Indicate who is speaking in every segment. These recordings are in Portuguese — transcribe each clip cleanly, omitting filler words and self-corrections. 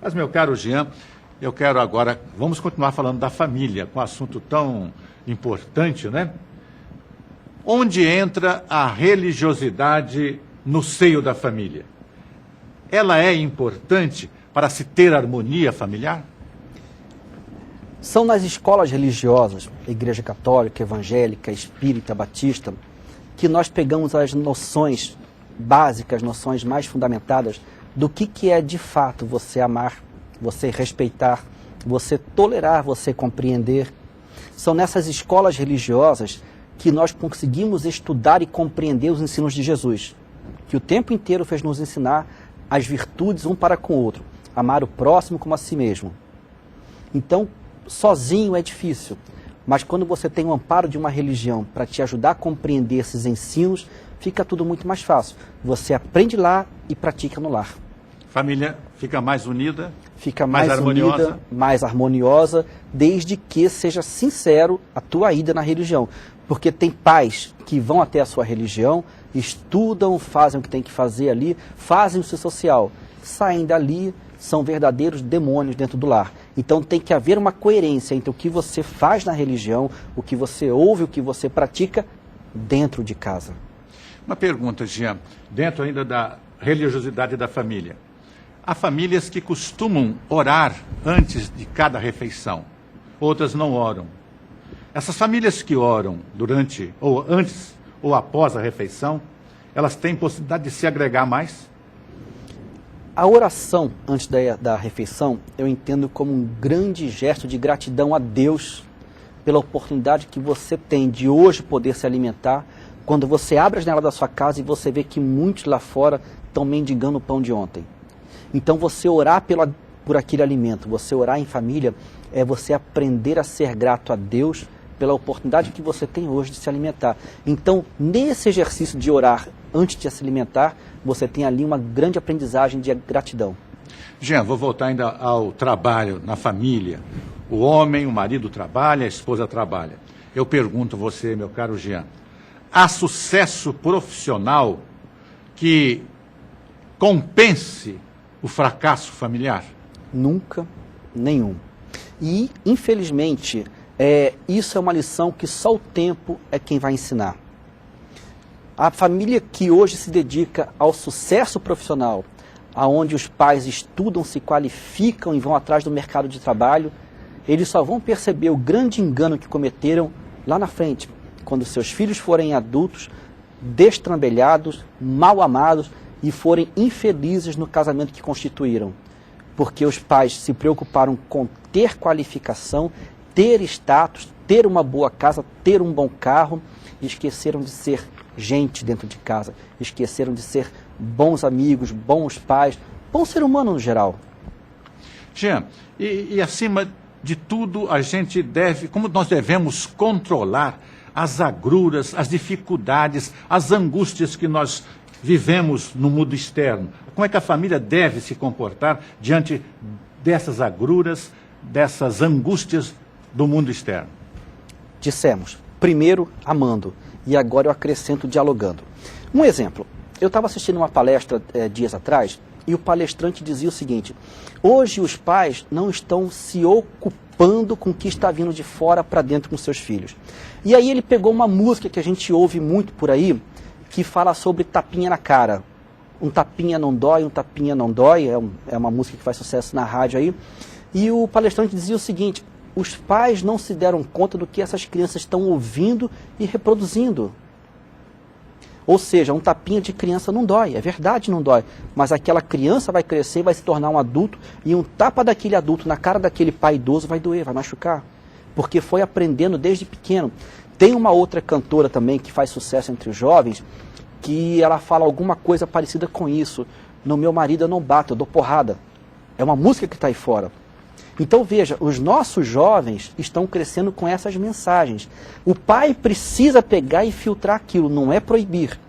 Speaker 1: Mas, meu caro Jean, eu quero agora, vamos continuar falando da família, com um assunto tão importante, né? Onde entra a religiosidade no seio da família? Ela é importante para se ter harmonia familiar?
Speaker 2: São nas escolas religiosas, Igreja Católica, Evangélica, Espírita, Batista, que nós pegamos as noções básicas, noções mais fundamentadas do que é de fato você amar, você respeitar, você tolerar, você compreender. São nessas escolas religiosas que nós conseguimos estudar e compreender os ensinos de Jesus, que o tempo inteiro fez nos ensinar as virtudes um para com o outro, amar o próximo como a si mesmo. Então, sozinho é difícil, mas quando você tem o amparo de uma religião para te ajudar a compreender esses ensinos, fica tudo muito mais fácil. Você aprende lá e pratica no lar.
Speaker 1: Família fica mais unida?
Speaker 2: Fica mais
Speaker 1: harmoniosa?
Speaker 2: Unida, mais harmoniosa, desde que seja sincero a tua ida na religião. Porque tem pais que vão até a sua religião, estudam, fazem o que tem que fazer ali, fazem o seu social, saem dali, são verdadeiros demônios dentro do lar. Então tem que haver uma coerência entre o que você faz na religião, o que você ouve, o que você pratica dentro de casa.
Speaker 1: Uma pergunta, Jean, dentro ainda da religiosidade da família. Há famílias que costumam orar antes de cada refeição, outras não oram. Essas famílias que oram durante, ou antes, ou após a refeição, elas têm possibilidade de se agregar mais?
Speaker 2: A oração antes da refeição, eu entendo como um grande gesto de gratidão a Deus pela oportunidade que você tem de hoje poder se alimentar, quando você abre a janela da sua casa e você vê que muitos lá fora estão mendigando o pão de ontem. Então você orar por aquele alimento, você orar em família, é você aprender a ser grato a Deus pela oportunidade que você tem hoje de se alimentar. Então, nesse exercício de orar antes de se alimentar, você tem ali uma grande aprendizagem de gratidão.
Speaker 1: Jean, vou voltar ainda ao trabalho na família. O homem, o marido trabalha, a esposa trabalha. Eu pergunto a você, meu caro Jean, há sucesso profissional que compense o fracasso familiar?
Speaker 2: Nunca, nenhum. E, infelizmente, isso é uma lição que só o tempo é quem vai ensinar. A família que hoje se dedica ao sucesso profissional, aonde os pais estudam, se qualificam e vão atrás do mercado de trabalho, eles só vão perceber o grande engano que cometeram lá na frente, quando seus filhos forem adultos, destrambelhados, mal amados e forem infelizes no casamento que constituíram. Porque os pais se preocuparam com ter qualificação, ter status, ter uma boa casa, ter um bom carro, e esqueceram de ser gente dentro de casa, esqueceram de ser bons amigos, bons pais, bom ser humano no geral.
Speaker 1: Jean, e acima de tudo, a gente deve, como nós devemos controlar as agruras, as dificuldades, as angústias que nós vivemos no mundo externo? Como é que a família deve se comportar diante dessas agruras, dessas angústias do mundo externo?
Speaker 2: Dissemos, primeiro amando, e agora eu acrescento dialogando. Um exemplo, eu estava assistindo uma palestra dias atrás, e o palestrante dizia o seguinte: hoje os pais não estão se ocupando com o que está vindo de fora para dentro com seus filhos. E aí ele pegou uma música que a gente ouve muito por aí, que fala sobre tapinha na cara. Um tapinha não dói, um tapinha não dói, é uma música que faz sucesso na rádio aí. E o palestrante dizia o seguinte: os pais não se deram conta do que essas crianças estão ouvindo e reproduzindo. Ou seja, um tapinha de criança não dói, é verdade, não dói. Mas aquela criança vai crescer, vai se tornar um adulto, e um tapa daquele adulto na cara daquele pai idoso vai doer, vai machucar. Porque foi aprendendo desde pequeno. Tem uma outra cantora também que faz sucesso entre os jovens, que ela fala alguma coisa parecida com isso. No meu marido eu não bato, eu dou porrada. É uma música que está aí fora. Então veja, os nossos jovens estão crescendo com essas mensagens. O pai precisa pegar e filtrar aquilo, não é proibir,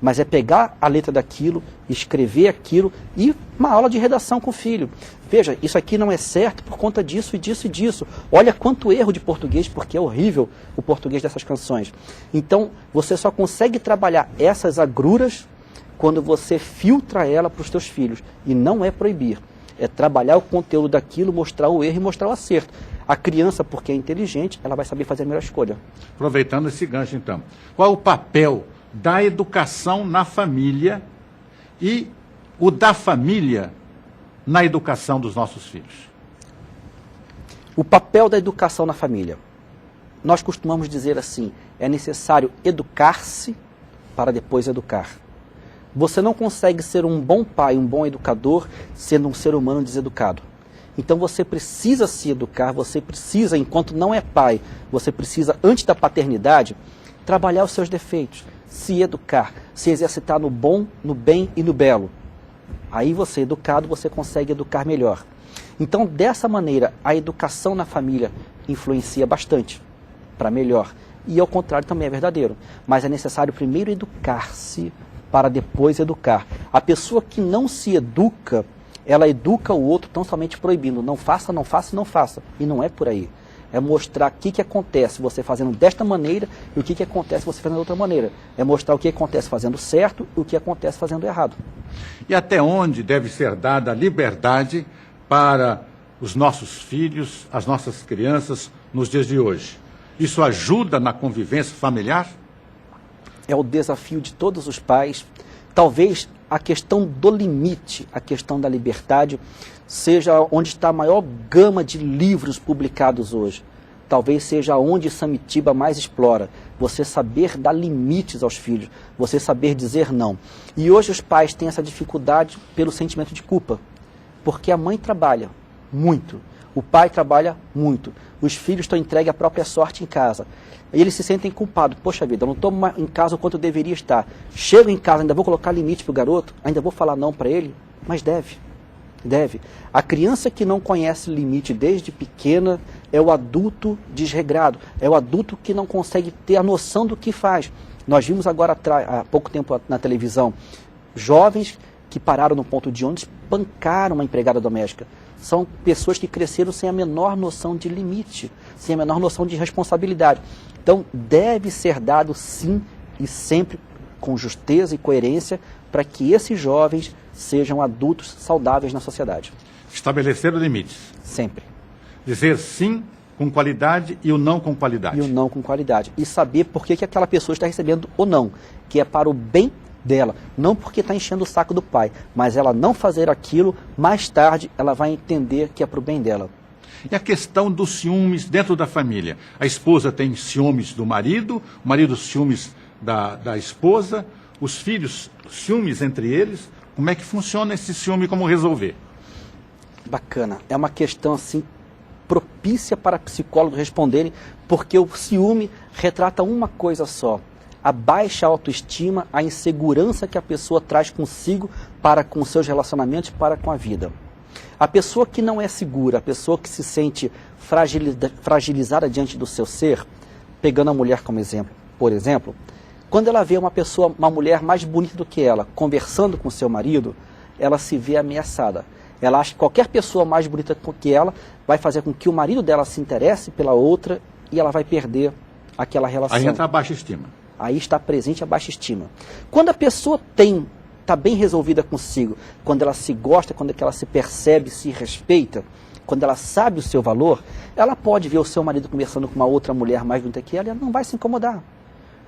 Speaker 2: mas é pegar a letra daquilo, escrever aquilo e uma aula de redação com o filho. Veja, isso aqui não é certo por conta disso e disso e disso. Olha quanto erro de português, porque é horrível o português dessas canções. Então, você só consegue trabalhar essas agruras quando você filtra ela para os teus filhos, e não é proibir. É trabalhar o conteúdo daquilo, mostrar o erro e mostrar o acerto. A criança, porque é inteligente, ela vai saber fazer a melhor escolha.
Speaker 1: Aproveitando esse gancho, então, qual é o papel da educação na família e o da família na educação dos nossos filhos?
Speaker 2: O papel da educação na família. Nós costumamos dizer assim, é necessário educar-se para depois educar. Você não consegue ser um bom pai, um bom educador, sendo um ser humano deseducado. Então você precisa se educar, você precisa, enquanto não é pai, você precisa, antes da paternidade, trabalhar os seus defeitos, se educar, se exercitar no bom, no bem e no belo. Aí você, educado, você consegue educar melhor. Então, dessa maneira, a educação na família influencia bastante para melhor. E ao contrário também é verdadeiro. Mas é necessário primeiro educar-se para depois educar. A pessoa que não se educa, ela educa o outro tão somente proibindo. Não faça, não faça, não faça. E não é por aí. É mostrar o que acontece você fazendo desta maneira e o que acontece você fazendo de outra maneira. É mostrar o que acontece fazendo certo e o que acontece fazendo errado.
Speaker 1: E até onde deve ser dada a liberdade para os nossos filhos, as nossas crianças, nos dias de hoje? Isso ajuda na convivência familiar?
Speaker 2: É o desafio de todos os pais. Talvez a questão do limite, a questão da liberdade, seja onde está a maior gama de livros publicados hoje. Talvez seja onde Samitiba mais explora. Você saber dar limites aos filhos, você saber dizer não. E hoje os pais têm essa dificuldade pelo sentimento de culpa. Porque a mãe trabalha muito, o pai trabalha muito, os filhos estão entregues à própria sorte em casa. E eles se sentem culpados. Poxa vida, eu não estou em casa o quanto eu deveria estar. Chego em casa, ainda vou colocar limite para o garoto? Ainda vou falar não para ele? Mas deve. Deve. A criança que não conhece limite desde pequena é o adulto desregrado. É o adulto que não consegue ter a noção do que faz. Nós vimos agora, há pouco tempo na televisão, jovens que pararam no ponto de ônibus, espancaram uma empregada doméstica. São pessoas que cresceram sem a menor noção de limite, sem a menor noção de responsabilidade. Então, deve ser dado sim e sempre com justeza e coerência para que esses jovens sejam adultos saudáveis na sociedade.
Speaker 1: Estabelecer limites.
Speaker 2: Sempre.
Speaker 1: Dizer sim com qualidade e o não com qualidade.
Speaker 2: E o não com qualidade. E saber por que aquela pessoa está recebendo o não, que é para o bem dela, não porque está enchendo o saco do pai, mas ela não fazer aquilo, mais tarde ela vai entender que é para o bem dela.
Speaker 1: E a questão dos ciúmes dentro da família. A esposa tem ciúmes do marido, o marido ciúmes da esposa, os filhos ciúmes entre eles. Como é que funciona esse ciúme, como resolver?
Speaker 2: Bacana. É uma questão assim propícia para psicólogos responderem, porque o ciúme retrata uma coisa só: a baixa autoestima, a insegurança que a pessoa traz consigo para com seus relacionamentos, para com a vida. A pessoa que não é segura, a pessoa que se sente fragilizada diante do seu ser, pegando a mulher como exemplo, por exemplo, quando ela vê uma mulher mais bonita do que ela, conversando com seu marido, ela se vê ameaçada. Ela acha que qualquer pessoa mais bonita que ela vai fazer com que o marido dela se interesse pela outra e ela vai perder aquela relação.
Speaker 1: Aí entra a baixa estima.
Speaker 2: Aí está presente a baixa estima. Quando a pessoa está bem resolvida consigo, quando ela se gosta, quando ela se percebe, se respeita, quando ela sabe o seu valor, ela pode ver o seu marido conversando com uma outra mulher mais bonita que ela e ela não vai se incomodar.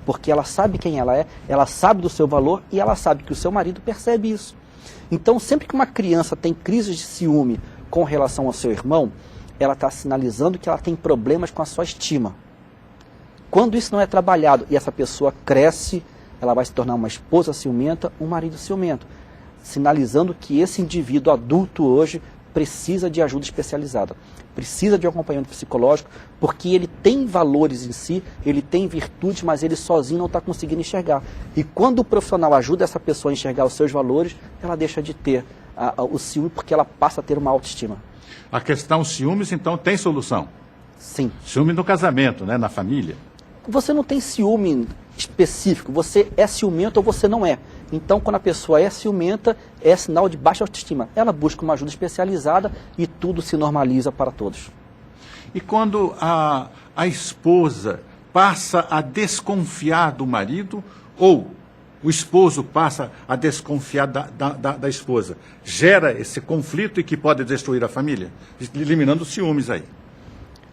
Speaker 2: Porque ela sabe quem ela é, ela sabe do seu valor e ela sabe que o seu marido percebe isso. Então, sempre que uma criança tem crises de ciúme com relação ao seu irmão, ela está sinalizando que ela tem problemas com a sua estima. Quando isso não é trabalhado e essa pessoa cresce, ela vai se tornar uma esposa ciumenta, um marido ciumento, sinalizando que esse indivíduo adulto hoje precisa de ajuda especializada, precisa de um acompanhamento psicológico, porque ele tem valores em si, ele tem virtudes, mas ele sozinho não está conseguindo enxergar. E quando o profissional ajuda essa pessoa a enxergar os seus valores, ela deixa de ter o ciúme, porque ela passa a ter uma autoestima.
Speaker 1: A questão ciúmes, então, tem solução?
Speaker 2: Sim.
Speaker 1: Ciúme no casamento, né, na família?
Speaker 2: Você não tem ciúme específico, você é ciumento ou você não é. Então, quando a pessoa é ciumenta, é sinal de baixa autoestima. Ela busca uma ajuda especializada e tudo se normaliza para todos.
Speaker 1: E quando a esposa passa a desconfiar do marido ou o esposo passa a desconfiar da esposa. Gera esse conflito e que pode destruir a família, eliminando os ciúmes aí.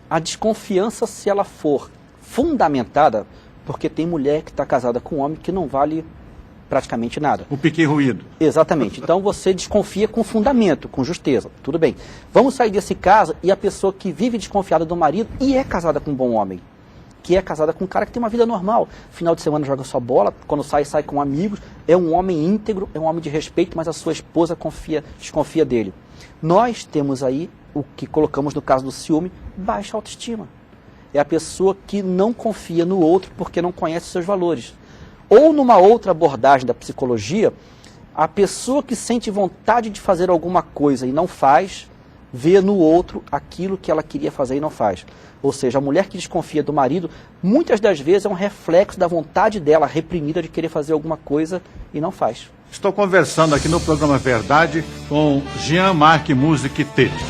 Speaker 2: A desconfiança, se ela for fundamentada, porque tem mulher que está casada com um homem que não vale praticamente nada.
Speaker 1: O pique ruído.
Speaker 2: Exatamente. Então você desconfia com fundamento, com justeza. Tudo bem. Vamos sair desse caso e a pessoa que vive desconfiada do marido e é casada com um bom homem, que é casada com um cara que tem uma vida normal. Final de semana joga sua bola, quando sai com amigos, é um homem íntegro, é um homem de respeito, mas a sua esposa desconfia dele. Nós temos aí o que colocamos no caso do ciúme, baixa autoestima. É a pessoa que não confia no outro porque não conhece os seus valores. Ou numa outra abordagem da psicologia, a pessoa que sente vontade de fazer alguma coisa e não faz, vê no outro aquilo que ela queria fazer e não faz. Ou seja, a mulher que desconfia do marido, muitas das vezes é um reflexo da vontade dela reprimida de querer fazer alguma coisa e não faz.
Speaker 1: Estou conversando aqui no programa Verdade com Jean-Marc Music Tete.